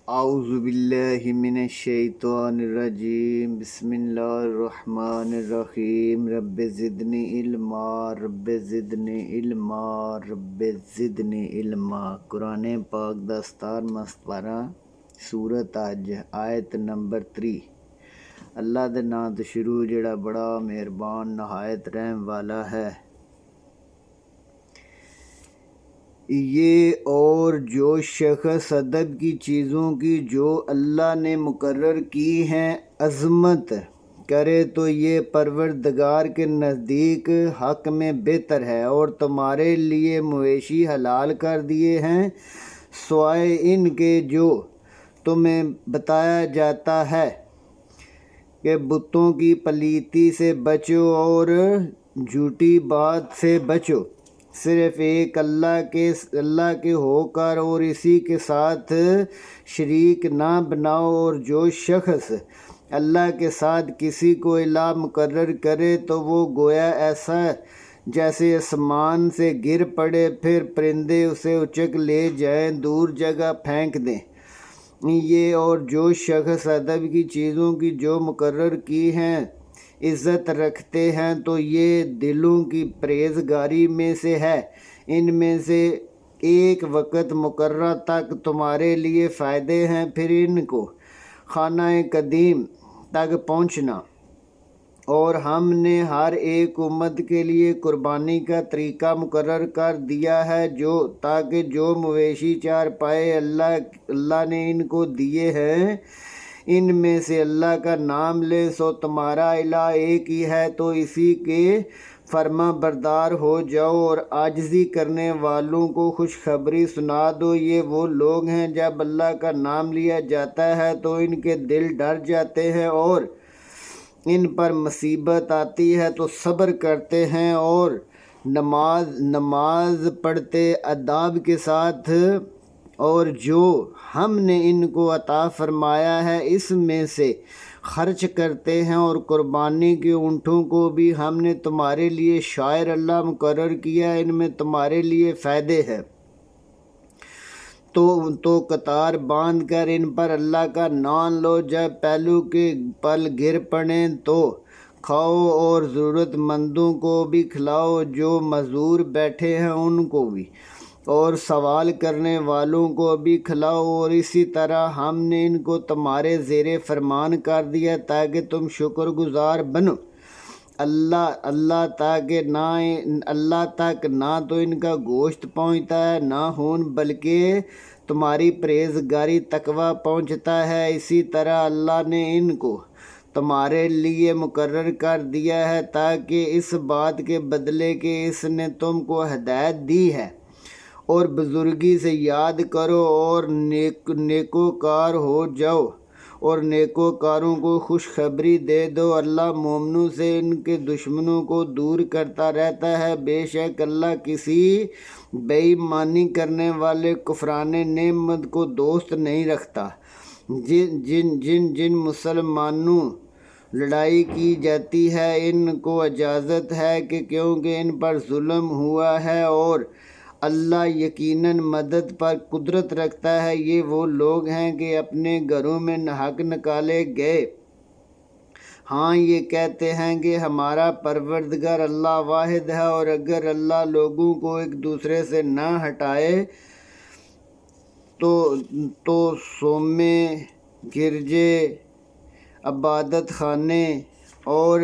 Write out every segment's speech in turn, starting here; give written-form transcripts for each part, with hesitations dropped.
اعوذ باللہ من الشیطان الرجیم بسم اللہ الرحمن الرحیم رب زدنی علما رب زدنی علما رب زدنی علما۔ قرآن پاک دستار مستپارہ سورت اج آیت نمبر 3۔ اللہ دے نام تو شروع جڑا بڑا مہربان نہایت رحم والا ہے۔ یہ اور جو شخص ادب کی چیزوں کی جو اللہ نے مقرر کی ہیں عظمت کرے تو یہ پروردگار کے نزدیک حق میں بہتر ہے، اور تمہارے لیے مویشی حلال کر دیے ہیں سوائے ان کے جو تمہیں بتایا جاتا ہے کہ بتوں کی پلیتی سے بچو اور جھوٹی بات سے بچو، صرف ایک اللہ کے ہو کر اور اسی کے ساتھ شریک نہ بناؤ۔ اور جو شخص اللہ کے ساتھ کسی کو الہ مقرر کرے تو وہ گویا ایسا جیسے آسمان سے گر پڑے، پھر پرندے اسے اچک لے جائیں، دور جگہ پھینک دیں۔ یہ اور جو شخص ادب کی چیزوں کی جو مقرر کی ہیں عزت رکھتے ہیں تو یہ دلوں کی پرہیزگاری میں سے ہے۔ ان میں سے ایک وقت مقررہ تک تمہارے لیے فائدے ہیں، پھر ان کو خانہ قدیم تک پہنچنا۔ اور ہم نے ہر ایک امت کے لیے قربانی کا طریقہ مقرر کر دیا ہے تاکہ جو مویشی چار پائے اللہ نے ان کو دیے ہیں ان میں سے اللہ کا نام لے، سو تمہارا الہ ایک ہی ہے، تو اسی کے فرما بردار ہو جاؤ اور عاجزی کرنے والوں کو خوشخبری سنا دو۔ یہ وہ لوگ ہیں جب اللہ کا نام لیا جاتا ہے تو ان کے دل ڈر جاتے ہیں، اور ان پر مصیبت آتی ہے تو صبر کرتے ہیں اور نماز پڑھتے ادب کے ساتھ، اور جو ہم نے ان کو عطا فرمایا ہے اس میں سے خرچ کرتے ہیں۔ اور قربانی کے اونٹوں کو بھی ہم نے تمہارے لیے شاعر اللہ مقرر کیا، ان میں تمہارے لیے فائدے ہیں، تو قطار باندھ کر ان پر اللہ کا نام لو۔ جب پہلو کے پل گر پڑیں تو کھاؤ اور ضرورت مندوں کو بھی کھلاؤ، جو معذور بیٹھے ہیں ان کو بھی، اور سوال کرنے والوں کو بھی کھلاؤ۔ اور اسی طرح ہم نے ان کو تمہارے زیر فرمان کر دیا تاکہ تم شکر گزار بنو۔ اللہ تک نہ تو ان کا گوشت پہنچتا ہے نہ خون، بلکہ تمہاری پرہیزگاری تقویٰ پہنچتا ہے۔ اسی طرح اللہ نے ان کو تمہارے لیے مقرر کر دیا ہے تاکہ اس بات کے بدلے کہ اس نے تم کو ہدایت دی ہے اور بزرگی سے یاد کرو اور نیکوکار ہو جاؤ، اور نیکوکاروں کو خوشخبری دے دو۔ اللہ مومنوں سے ان کے دشمنوں کو دور کرتا رہتا ہے، بے شک اللہ کسی بے ایمانی کرنے والے کفران نعمت کو دوست نہیں رکھتا۔ جن مسلمانوں لڑائی کی جاتی ہے ان کو اجازت ہے کہ کیونکہ ان پر ظلم ہوا ہے، اور اللہ یقیناً مدد پر قدرت رکھتا ہے۔ یہ وہ لوگ ہیں کہ اپنے گھروں میں ناحق نکالے گئے ہاں یہ کہتے ہیں کہ ہمارا پروردگار اللہ واحد ہے، اور اگر اللہ لوگوں کو ایک دوسرے سے نہ ہٹائے تو صومعے، گرجے، عبادت خانے اور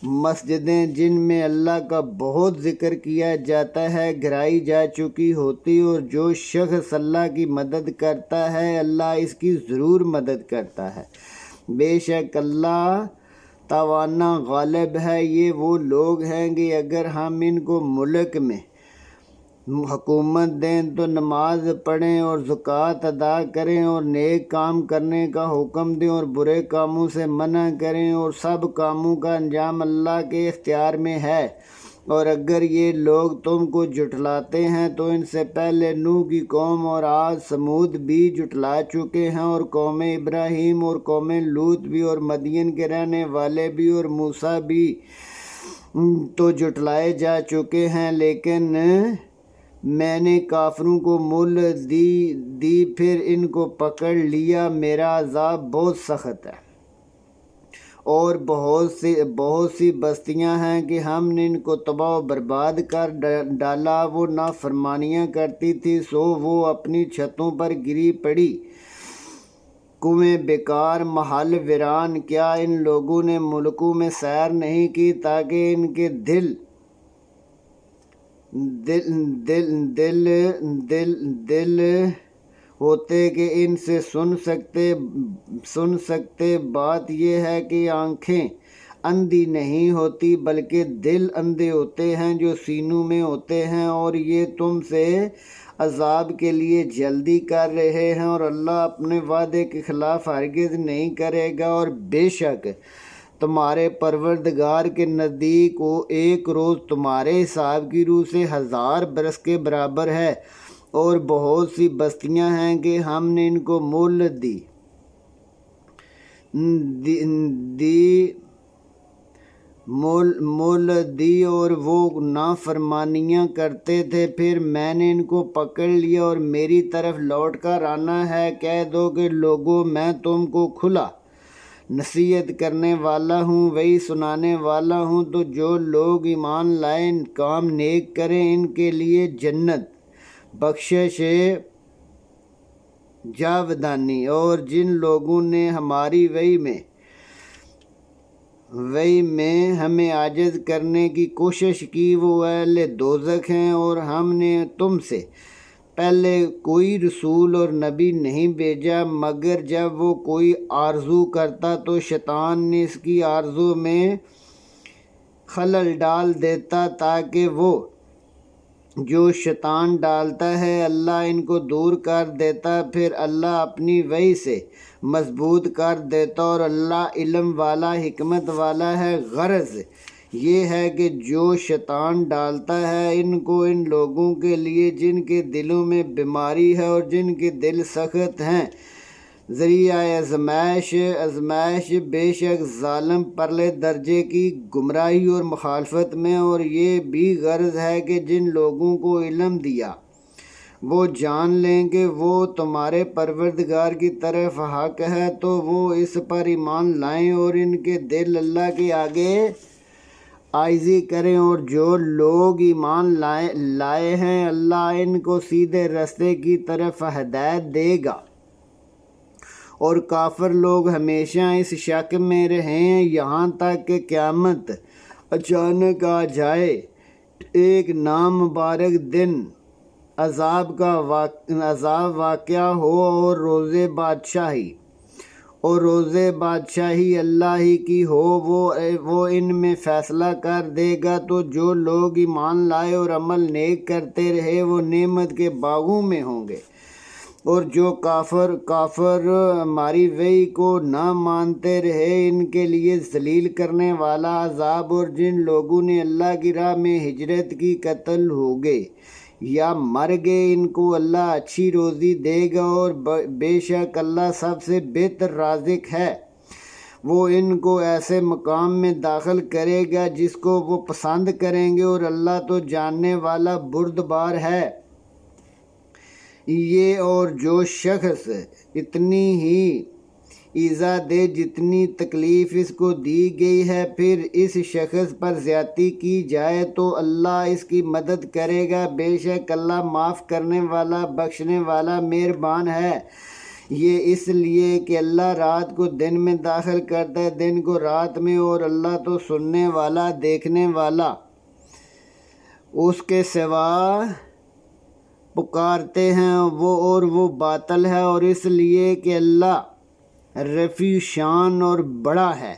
مسجدیں جن میں اللہ کا بہت ذکر کیا جاتا ہے گرائی جا چکی ہوتی، اور جو شخص اللہ کی مدد کرتا ہے اللہ اس کی ضرور مدد کرتا ہے، بے شک اللہ توانا غالب ہے۔ یہ وہ لوگ ہیں کہ اگر ہم ان کو ملک میں حکومت دیں تو نماز پڑھیں اور زکوٰۃ ادا کریں اور نیک کام کرنے کا حکم دیں اور برے کاموں سے منع کریں، اور سب کاموں کا انجام اللہ کے اختیار میں ہے۔ اور اگر یہ لوگ تم کو جھٹلاتے ہیں تو ان سے پہلے نوح کی قوم اور عاد ثمود بھی جھٹلا چکے ہیں، اور قوم ابراہیم اور قوم لوط بھی، اور مدین کے رہنے والے بھی، اور موسیٰ بھی تو جھٹلائے جا چکے ہیں، لیکن میں نے کافروں کو مہلت دی پھر ان کو پکڑ لیا، میرا عذاب بہت سخت ہے۔ اور بہت سی بستیاں ہیں کہ ہم نے ان کو تباہ و برباد کر ڈالا، وہ نافرمانیاں کرتی تھی سو وہ اپنی چھتوں پر گری پڑی۔ کنویں بیکار، محل ویران، کیا ان لوگوں نے ملکوں میں سیر نہیں کی تاکہ ان کے دل ہوتے کہ ان سے سن سکتے۔ بات یہ ہے کہ آنکھیں اندھی نہیں ہوتی بلکہ دل اندھے ہوتے ہیں جو سینوں میں ہوتے ہیں، اور یہ تم سے عذاب کے لیے جلدی کر رہے ہیں، اور اللہ اپنے وعدے کے خلاف ہرگز نہیں کرے گا۔ اور بے شک تمہارے پروردگار کے نزدیک وہ ایک روز تمہارے حساب کی روح سے 1000 برس کے برابر ہے۔ اور بہت سی بستیاں ہیں کہ ہم نے ان کو مہلت دی اور وہ نافرمانیاں کرتے تھے، پھر میں نے ان کو پکڑ لیا اور میری طرف لوٹ کر آنا ہے۔ کہہ دو کہ لوگوں، میں تم کو کھلا نصیحت کرنے والا ہوں، وہی سنانے والا ہوں۔ تو جو لوگ ایمان لائیں، کام نیک کریں، ان کے لیے جنت، بخشش جاودانی۔ اور جن لوگوں نے ہماری وحی میں ہمیں عاجز کرنے کی کوشش کی، وہ اہل دوزخ ہیں۔ اور ہم نے تم سے پہلے کوئی رسول اور نبی نہیں بھیجا مگر جب وہ کوئی آرزو کرتا تو شیطان نے اس کی آرزو میں خلل ڈال دیتا، تاکہ وہ جو شیطان ڈالتا ہے اللہ ان کو دور کر دیتا، پھر اللہ اپنی وحی سے مضبوط کر دیتا، اور اللہ علم والا حکمت والا ہے۔ غرض یہ ہے کہ جو شیطان ڈالتا ہے ان کو ان لوگوں کے لیے جن کے دلوں میں بیماری ہے اور جن کے دل سخت ہیں، ذریعہ آزمائش، بے شک ظالم پرلے درجے کی گمراہی اور مخالفت میں۔ اور یہ بھی غرض ہے کہ جن لوگوں کو علم دیا وہ جان لیں کہ وہ تمہارے پروردگار کی طرف حق ہے، تو وہ اس پر ایمان لائیں اور ان کے دل اللہ کے آگے عاجزی کریں۔ اور جو لوگ ایمان لائے ہیں اللہ ان کو سیدھے راستے کی طرف ہدایت دے گا، اور کافر لوگ ہمیشہ اس شک میں رہیں یہاں تک کہ قیامت اچانک آ جائے، ایک نامبارک دن عذاب واقع ہو، اور روز بادشاہی اللہ ہی کی ہو، وہ ان میں فیصلہ کر دے گا۔ تو جو لوگ ایمان لائے اور عمل نیک کرتے رہے وہ نعمت کے باغوں میں ہوں گے، اور جو کافر ہماری وحی کو نہ مانتے رہے ان کے لیے ذلیل کرنے والا عذاب۔ اور جن لوگوں نے اللہ کی راہ میں ہجرت کی، قتل ہو گئے یا مر گئے، ان کو اللہ اچھی روزی دے گا، اور بے شک اللہ سب سے بہتر رازق ہے۔ وہ ان کو ایسے مقام میں داخل کرے گا جس کو وہ پسند کریں گے، اور اللہ تو جاننے والا بردبار ہے۔ یہ اور جو شخص اتنی ہی ایذا دے جتنی تکلیف اس کو دی گئی ہے، پھر اس شخص پر زیادتی کی جائے تو اللہ اس کی مدد کرے گا، بے شک اللہ معاف کرنے والا بخشنے والا مہربان ہے۔ یہ اس لیے کہ اللہ رات کو دن میں داخل کرتا ہے، دن کو رات میں، اور اللہ تو سننے والا دیکھنے والا، اس کے سوا پکارتے ہیں وہ باطل ہے۔ اور اس لیے کہ اللہ رفیع شان اور بڑا ہے،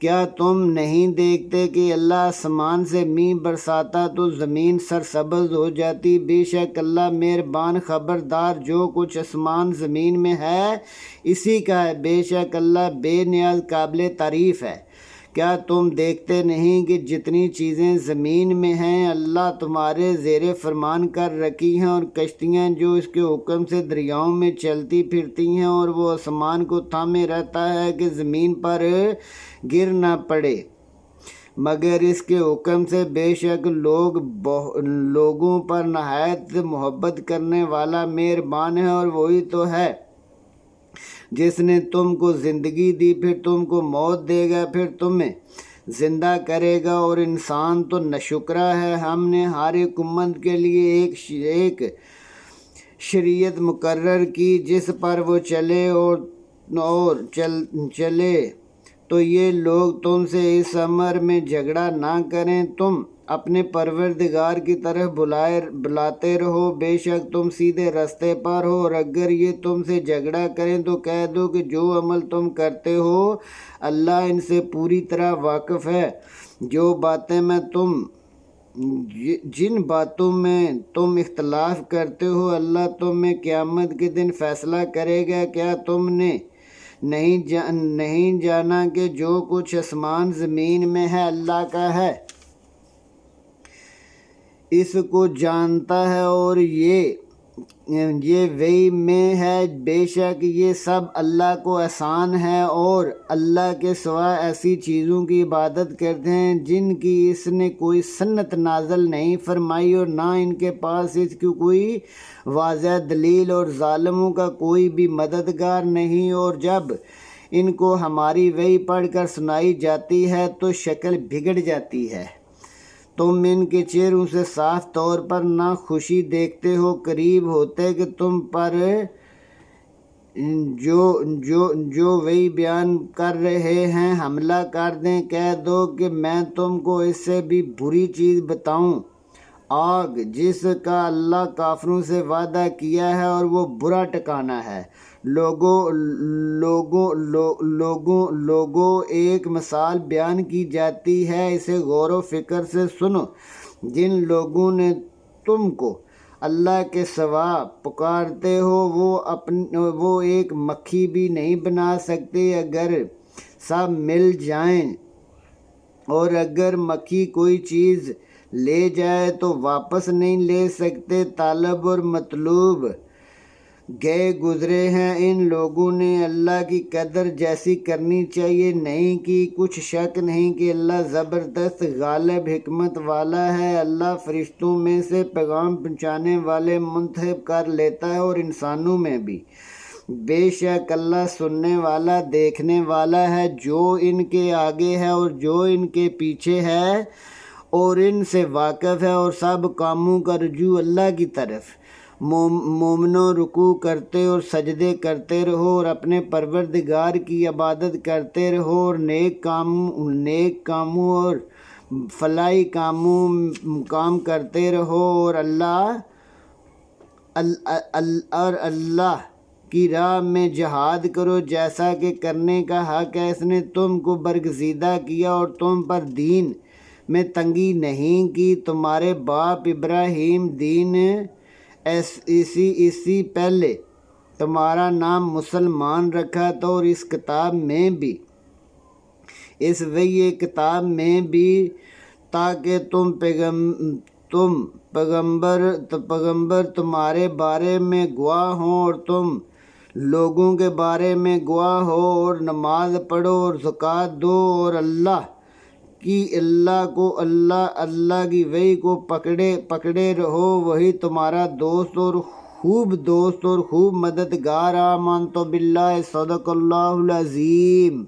کیا تم نہیں دیکھتے کہ اللہ آسمان سے مینہ برساتا تو زمین سرسبز ہو جاتی؟ بے شک اللہ مہربان خبردار، جو کچھ آسمان زمین میں ہے اسی کا ہے، بے شک اللہ بے نیاز قابل تعریف ہے۔ کیا تم دیکھتے نہیں کہ جتنی چیزیں زمین میں ہیں اللہ تمہارے زیر فرمان کر رکھی ہیں، اور کشتیاں جو اس کے حکم سے دریاؤں میں چلتی پھرتی ہیں، اور وہ آسمان کو تھامے رہتا ہے کہ زمین پر گر نہ پڑے۔ مگر اس کے حکم سے بے شک لوگوں پر نہایت محبت کرنے والا مہربان ہے۔ اور وہی تو ہے جس نے تم کو زندگی دی، پھر تم کو موت دے گا، پھر تمہیں زندہ کرے گا، اور انسان تو ناشکرا ہے۔ ہم نے ہر ایک امت کے لیے ایک شریعت مقرر کی جس پر وہ چلے، اور چلے تو یہ لوگ تم سے اس امر میں جھگڑا نہ کریں، تم اپنے پروردگار کی طرف بلاتے رہو، بے شک تم سیدھے راستے پر ہو۔ اور اگر یہ تم سے جھگڑا کریں تو کہہ دو کہ جو عمل تم کرتے ہو اللہ ان سے پوری طرح واقف ہے۔ جن باتوں میں تم اختلاف کرتے ہو اللہ تمہیں قیامت کے دن فیصلہ کرے گا۔ کیا تم نے نہیں جانا کہ جو کچھ آسمان زمین میں ہے اللہ کا ہے، اس کو جانتا ہے اور یہ وحی میں ہے، بے شک یہ سب اللہ کو آسان ہے، اور اللہ کے سوا ایسی چیزوں کی عبادت کرتے ہیں جن کی اس نے کوئی سنت نازل نہیں فرمائی، اور نہ ان کے پاس اس کی کوئی واضح دلیل، اور ظالموں کا کوئی بھی مددگار نہیں۔ اور جب ان کو ہماری وحی پڑھ کر سنائی جاتی ہے تو شکل بگڑ جاتی ہے، تم ان کے چہروں سے صاف طور پر ناخوشی دیکھتے ہو، قریب ہوتے کہ تم پر جو وحی بیان کر رہے ہیں حملہ کر دیں۔ کہہ دو کہ میں تم کو اس سے بھی بری چیز بتاؤں، آگ جس کا اللہ کافروں سے وعدہ کیا ہے، اور وہ برا ٹھکانہ ہے۔ لوگوں ایک مثال بیان کی جاتی ہے، اسے غور و فکر سے سنو۔ جن لوگوں نے تم کو اللہ کے سوا پکارتے ہو وہ ایک مکھی بھی نہیں بنا سکتے اگر سب مل جائیں، اور اگر مکھی کوئی چیز لے جائے تو واپس نہیں لے سکتے۔ طالب اور مطلوب گئے گزرے ہیں، ان لوگوں نے اللہ کی قدر جیسی کرنی چاہیے نہیں کی، کچھ شک نہیں کہ اللہ زبردست غالب حکمت والا ہے۔ اللہ فرشتوں میں سے پیغام پہنچانے والے منتخب کر لیتا ہے، اور انسانوں میں بھی، بے شک اللہ سننے والا دیکھنے والا ہے۔ جو ان کے آگے ہے اور جو ان کے پیچھے ہے اور ان سے واقف ہے، اور سب کاموں کا رجوع اللہ کی طرف۔ مومنوں رکوع کرتے اور سجدے کرتے رہو، اور اپنے پروردگار کی عبادت کرتے رہو، اور نیک کاموں اور فلاحی کام کرتے رہو، اور اللہ کی راہ میں جہاد کرو جیسا کہ کرنے کا حق ہے۔ اس نے تم کو برگزیدہ کیا اور تم پر دین میں تنگی نہیں کی۔ تمہارے باپ ابراہیم دین اسی پہلے تمہارا نام مسلمان رکھا تھا، اور اس وحی کتاب میں بھی تاکہ پیغمبر تمہارے بارے میں گواہ ہوں، اور تم لوگوں کے بارے میں گواہ ہو، اور نماز پڑھو اور زکوٰۃ دو، اور اللہ کی وحی کو پکڑے رہو، وہی تمہارا دوست اور خوب مددگار۔ آمنت باللہ، صدق اللہ العظیم۔